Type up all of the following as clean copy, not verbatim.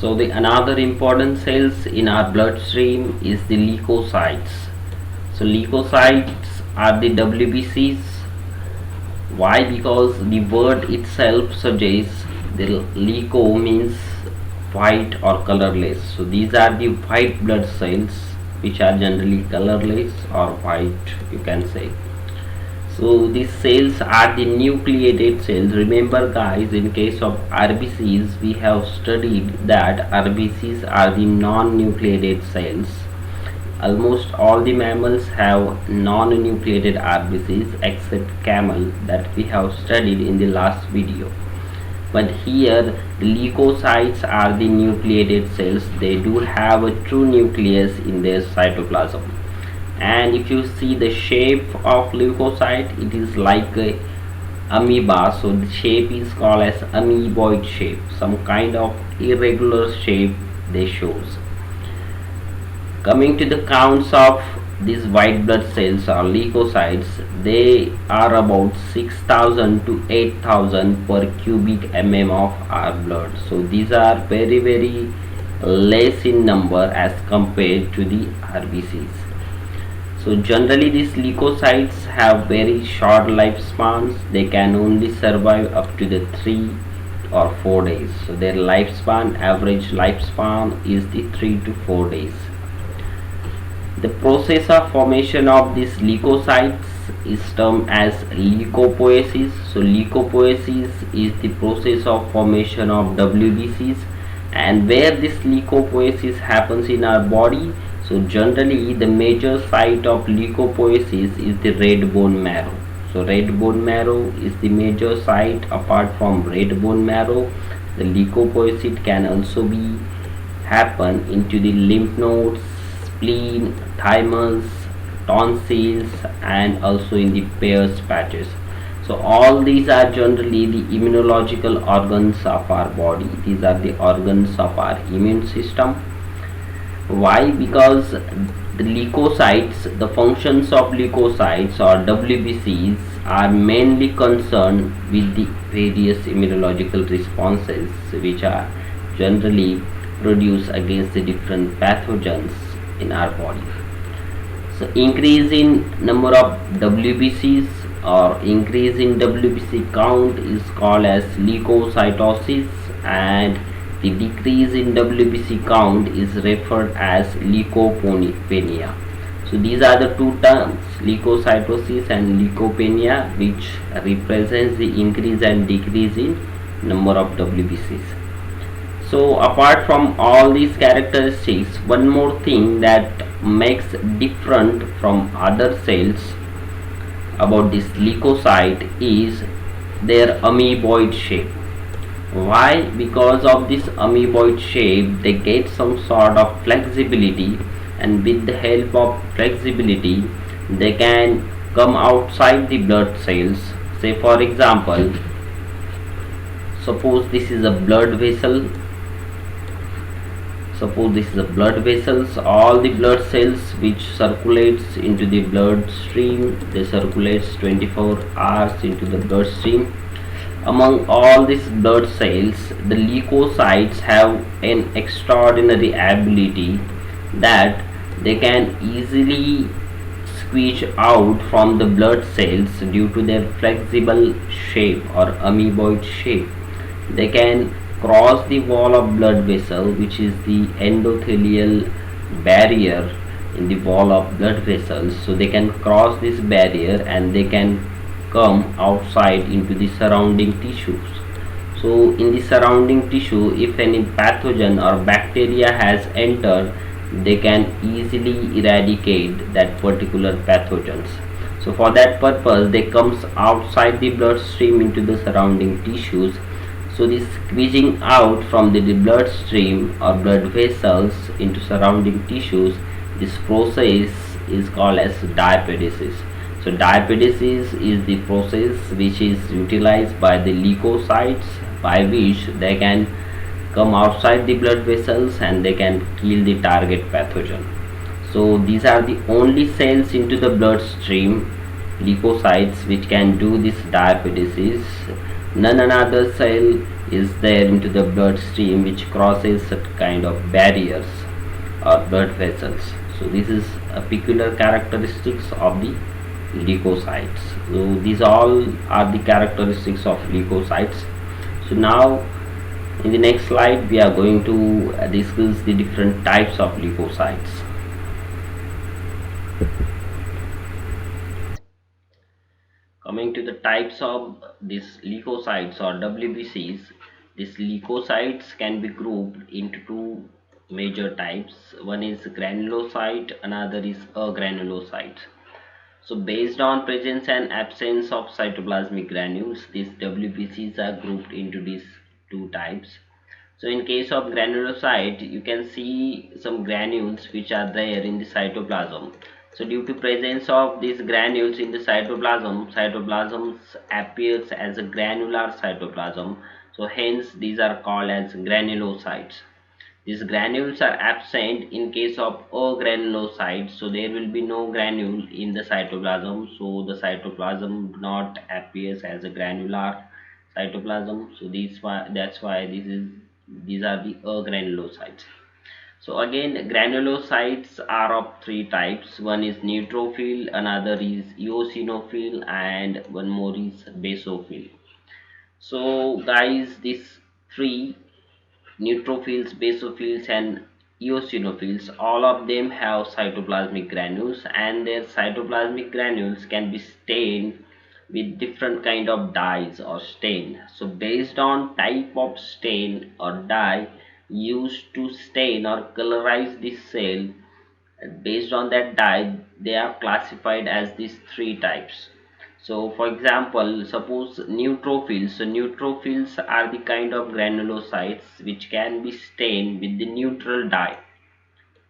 So the another important cells in our bloodstream is the leukocytes. So leukocytes are the WBCs. Why? Because the word itself suggests the leuko means white or colorless. So these are the white blood cells which are generally colorless or white, you can say. So these cells are the nucleated cells. Remember guys, in case of RBCs we have studied that RBCs are the non-nucleated cells. Almost all the mammals have non-nucleated RBCs except camel, that we have studied in the last video. But here the leukocytes are the nucleated cells. They do have a true nucleus in their cytoplasm. And if you see the shape of leukocyte, it is like a amoeba. So the shape is called as amoeboid shape, some kind of irregular shape they shows. Coming to the counts of these white blood cells or leukocytes, they are about 6,000 to 8,000 per cubic mm of our blood. So these are very less in number as compared to the RBCs. So generally these leukocytes have very short lifespans. They can only survive up to the 3 or 4 days. So their lifespan, average lifespan is the 3 to 4 days. The process of formation of these leukocytes is termed as leukopoiesis. So leukopoiesis is the process of formation of WBCs, and where this leukopoiesis happens in our body. So generally the major site of leukopoiesis is the red bone marrow. So red bone marrow is the major site. Apart from red bone marrow, the leukopoiesis can also be happen into the lymph nodes, spleen, thymus, tonsils, and also in the Peyer's patches. So all these are generally the immunological organs of our body. These are the organs of our immune system. Why? Because the leukocytes, the functions of leukocytes or WBCs are mainly concerned with the various immunological responses which are generally produced against the different pathogens in our body. So increase in number of WBCs or increase in WBC count is called as leukocytosis, and the decrease in WBC count is referred as leukopenia. So these are the two terms, leukocytosis and leukopenia, which represents the increase and decrease in number of WBCs. So apart from all these characteristics, one more thing that makes different from other cells about this leukocyte is their amoeboid shape. Why? Because of this amoeboid shape they get some sort of flexibility, and with the help of flexibility they can come outside the blood cells. Say for example, suppose this is a blood vessel. Suppose this is a blood vessels. All the blood cells which circulates into the bloodstream, they circulates 24 hours into the bloodstream. Among all these blood cells, the leukocytes have an extraordinary ability that they can easily squeeze out from the blood cells due to their flexible shape or amoeboid shape. They can cross the wall of blood vessel, which is the endothelial barrier in the wall of blood vessels. So they can cross this barrier and they can come outside into the surrounding tissues. So in the surrounding tissue, if any pathogen or bacteria has entered, they can easily eradicate that particular pathogens. So for that purpose they comes outside the bloodstream into the surrounding tissues. So this squeezing out from the bloodstream or blood vessels into surrounding tissues, this process is called as diapedesis. So diapedesis is the process which is utilized by the leukocytes, by which they can come outside the blood vessels and they can kill the target pathogen. So these are the only cells into the bloodstream, leukocytes, which can do this diapedesis. None another cell is there into the bloodstream which crosses such kind of barriers or blood vessels. So this is a peculiar characteristics of the leukocytes. So these all are the characteristics of leukocytes. So now in the next slide we are going to discuss the different types of leukocytes. Coming to the types of these leukocytes or WBCs, these leukocytes can be grouped into two major types. One is granulocyte, another is agranulocyte. So based on presence and absence of cytoplasmic granules, these WBCs are grouped into these two types. So in case of granulocyte, you can see some granules which are there in the cytoplasm. So due to presence of these granules in the cytoplasm appears as a granular cytoplasm. So hence these are called as granulocytes. These granules are absent in case of agranulocytes, so there will be no granule in the cytoplasm. So the cytoplasm not appears as a granular cytoplasm. So that's why these are the agranulocytes. So again, granulocytes are of three types. One is neutrophil, another is eosinophil, and one more is basophil. So guys, these three, neutrophils, basophils, and eosinophils, all of them have cytoplasmic granules, and their cytoplasmic granules can be stained with different kind of dyes or stain. So based on type of stain or dye used to stain or colorize this cell, based on that dye they are classified as these three types. So for example, suppose neutrophils. So neutrophils are the kind of granulocytes which can be stained with the neutral dye.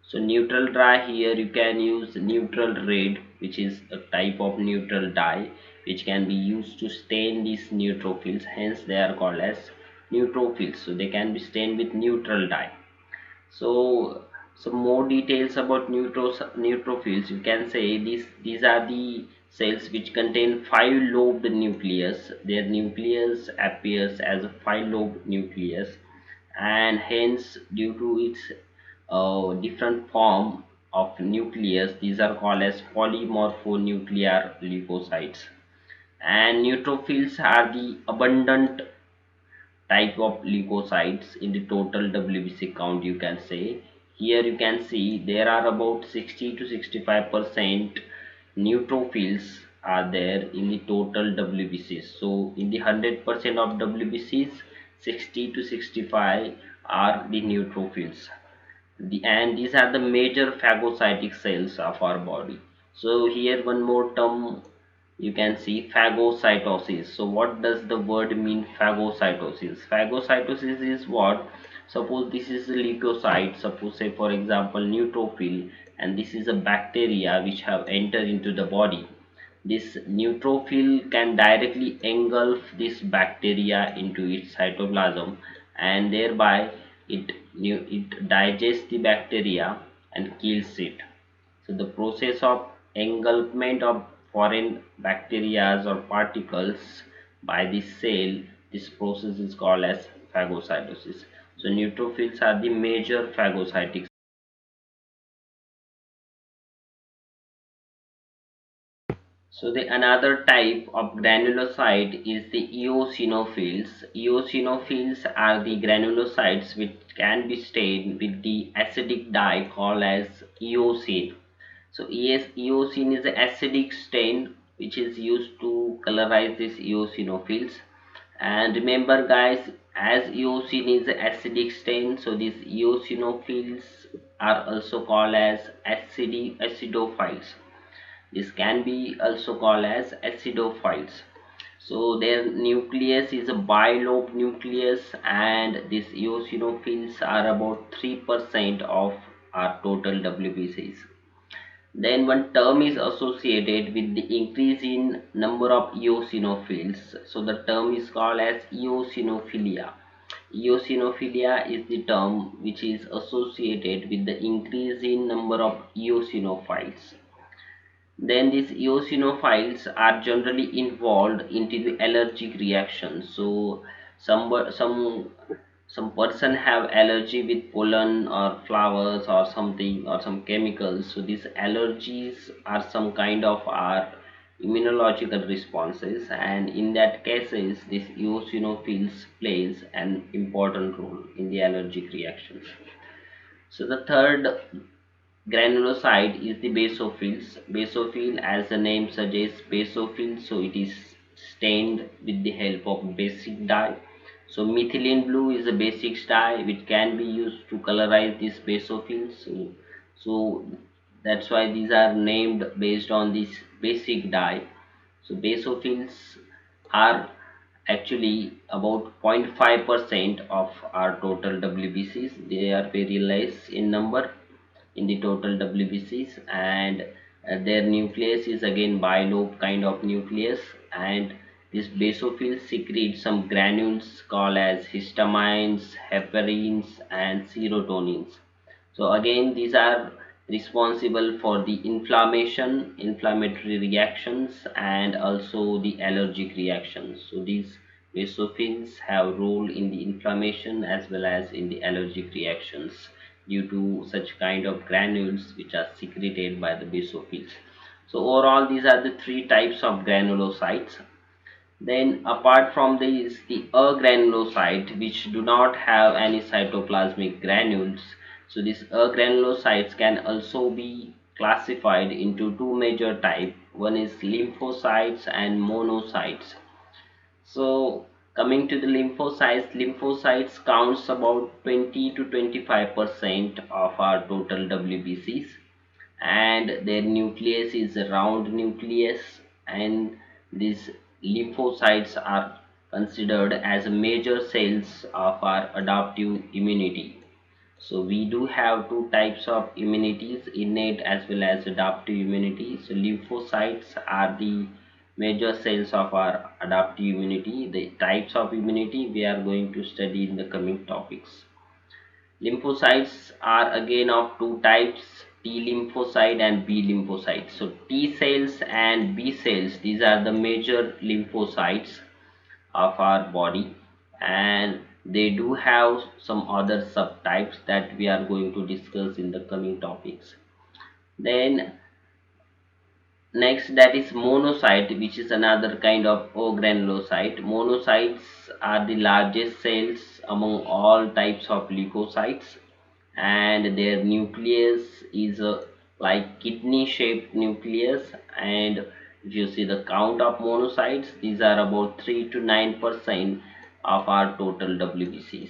So neutral dye, here you can use neutral red, which is a type of neutral dye which can be used to stain these neutrophils, hence they are called as neutrophils. So they can be stained with neutral dye. So some more details about neutrophils. You can say these are the cells which contain five-lobed nucleus. Their nucleus appears as a five-lobed nucleus, and hence due to its different form of nucleus, these are called as polymorphonuclear leukocytes. And neutrophils are the abundant type of leukocytes in the total WBC count, you can say. Here you can see there are about 60 to 65% neutrophils are there in the total WBCs. So in the 100% of WBCs, 60 to 65 are the neutrophils. And these are the major phagocytic cells of our body. So here one more term you can see, phagocytosis. So what does the word mean, phagocytosis? Phagocytosis is what? Suppose this is a leukocyte, suppose say for example neutrophil, and this is a bacteria which have entered into the body. This neutrophil can directly engulf this bacteria into its cytoplasm, and thereby it digests the bacteria and kills it. So the process of engulfment of foreign bacteria or particles by the cell, this process is called as phagocytosis. So neutrophils are the major phagocytic. So the another type of granulocyte is the eosinophils. Eosinophils are the granulocytes which can be stained with the acidic dye called as eosine. So yes, eosine is an acidic stain which is used to colorize these eosinophils. And remember guys, as eosine is an acidic stain, so these eosinophils are also called as acidophiles. This can be also called as acidophiles. So their nucleus is a bilobed nucleus, and these eosinophils are about 3% of our total WBCs. Then one term is associated with the increase in number of eosinophils. So the term is called as eosinophilia. Eosinophilia is the term which is associated with the increase in number of eosinophiles. Then these eosinophiles are generally involved into the allergic reactions. So some person have allergy with pollen or flowers or something or some chemicals. So these allergies are some kind of our immunological responses, and in that cases this eosinophils plays an important role in the allergic reactions. So the third granulocyte is the basophils. Basophil, as the name suggests, basophil, so it is stained with the help of basic dye. So methylene blue is a basic dye which can be used to colorize these basophils. So that's why these are named based on this basic dye. So basophils are actually about 0.5% of our total WBCs. They are very less in number in the total WBCs, and their nucleus is again bilobe kind of nucleus, and this basophil secretes some granules called as histamines, heparins, and serotonins. So again, these are responsible for the inflammatory reactions, and also the allergic reactions. So these basophils have role in the inflammation as well as in the allergic reactions due to such kind of granules which are secreted by the basophils. So overall, these are the three types of granulocytes. Then apart from these, the agranulocyte which do not have any cytoplasmic granules. So these agranulocytes can also be classified into two major types. One is lymphocytes and monocytes. So coming to the lymphocytes counts about 20 to 25% of our total WBCs, and their nucleus is a round nucleus, and these lymphocytes are considered as major cells of our adaptive immunity. So we do have two types of immunities, innate as well as adaptive immunity. So lymphocytes are the major cells of our adaptive immunity. The types of immunity we are going to study in the coming topics. Lymphocytes are again of two types, T lymphocyte and B lymphocyte. So T cells and B cells, these are the major lymphocytes of our body, and they do have some other subtypes that we are going to discuss in the coming topics. Then next, that is monocyte, which is another kind of granulocyte. Monocytes are the largest cells among all types of leukocytes, and their nucleus is like kidney shaped nucleus. And if you see the count of monocytes, these are about 3 to 9% of our total WBCs.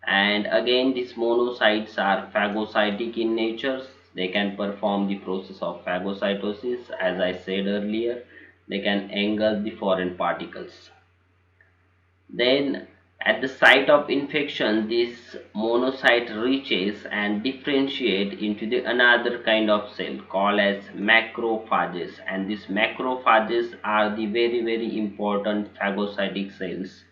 And again, these monocytes are phagocytic in nature. They can perform the process of phagocytosis. As I said earlier, they can engulf the foreign particles. Then at the site of infection, this monocyte reaches and differentiate into the another kind of cell called as macrophages, and these macrophages are the very important phagocytic cells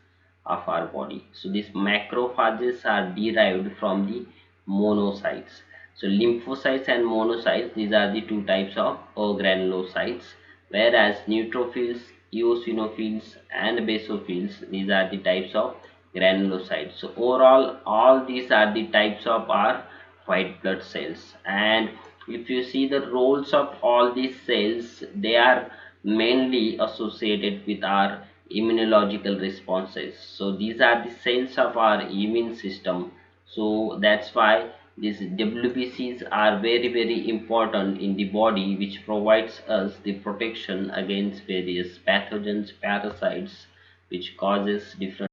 of our body. So these macrophages are derived from the monocytes. So lymphocytes and monocytes, these are the two types of granulocytes, whereas neutrophils, eosinophils, and basophils, these are the types of granulocytes. So overall, all these are the types of our white blood cells. And if you see the roles of all these cells, they are mainly associated with our immunological responses. So these are the cells of our immune system. So that's why these WBCs are very important in the body, which provides us the protection against various pathogens, parasites, which causes different